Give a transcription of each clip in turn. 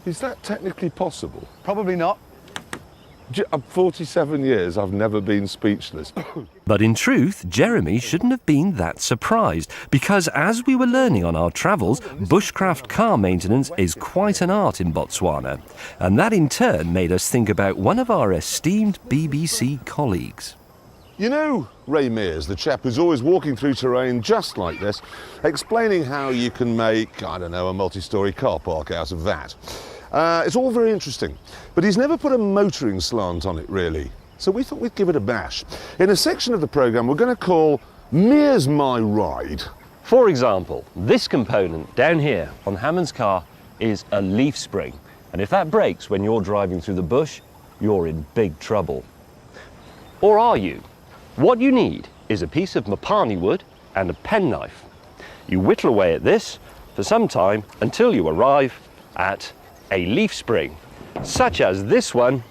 Is that technically possible? Probably not. 47 years, I've never been speechless. But in truth, Jeremy shouldn't have been that surprised, because as we were learning on our travels, bushcraft car maintenance is quite an art in Botswana. And that in turn made us think about one of our esteemed BBC colleagues. You know Ray Mears, the chap who's always walking through terrain just like this, explaining how you can make, I don't know, a multi-storey car park out of that. It's all very interesting, but he's never put a motoring slant on it, really. So we thought we'd give it a bash. In a section of the programme we're going to call Mears My Ride. For example, this component down here on Hammond's car is a leaf spring. And if that breaks when you're driving through the bush, you're in big trouble. Or are you? What you need is a piece of Mopane wood and a penknife. You whittle away at this for some time until you arrive at a leaf spring, such as this one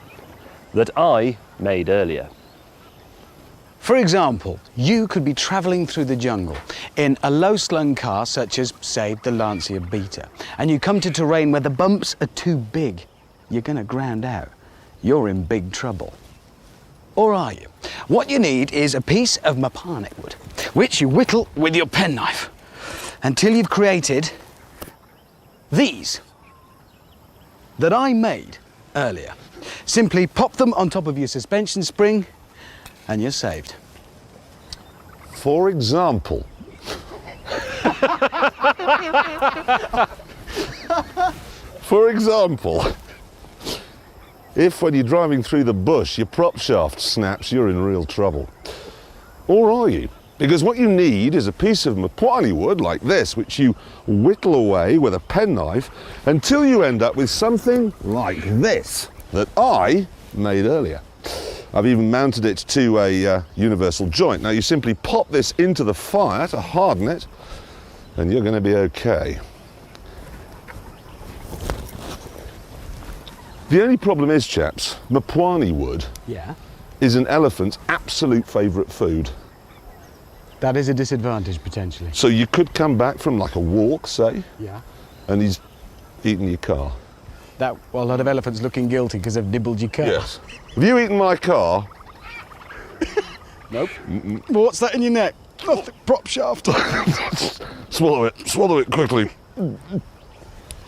that I made earlier. For example, you could be travelling through the jungle in a low-slung car such as, say, the Lancia Beta, and you come to terrain where the bumps are too big. You're going to ground out. You're in big trouble. Or are you? What you need is a piece of Mopane wood, which you whittle with your penknife until you've created these that I made earlier. Simply pop them on top of your suspension spring and you're saved. For example. For example, if when you're driving through the bush your prop shaft snaps, you're in real trouble. Or are you? Because what you need is a piece of Mopane wood like this, which you whittle away with a penknife until you end up with something like this that I made earlier. I've even mounted it to a universal joint. Now you simply pop this into the fire to harden it and you're going to be okay. The only problem is, chaps, Mopane wood is an elephant's absolute favourite food. That is a disadvantage, potentially. So you could come back from like a walk, say, Yeah. and he's eaten your car. Well, a lot of elephants looking guilty because they've nibbled your car. Yes. Have you eaten my car? Nope. Well, what's that in your neck? Oh, the prop shaft. Swallow it quickly. No,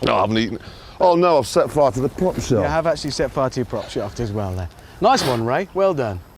I haven't eaten. Oh no, I've set fire to the prop shaft. You have actually set fire to your prop shaft as well there. Nice one, Ray. Well done.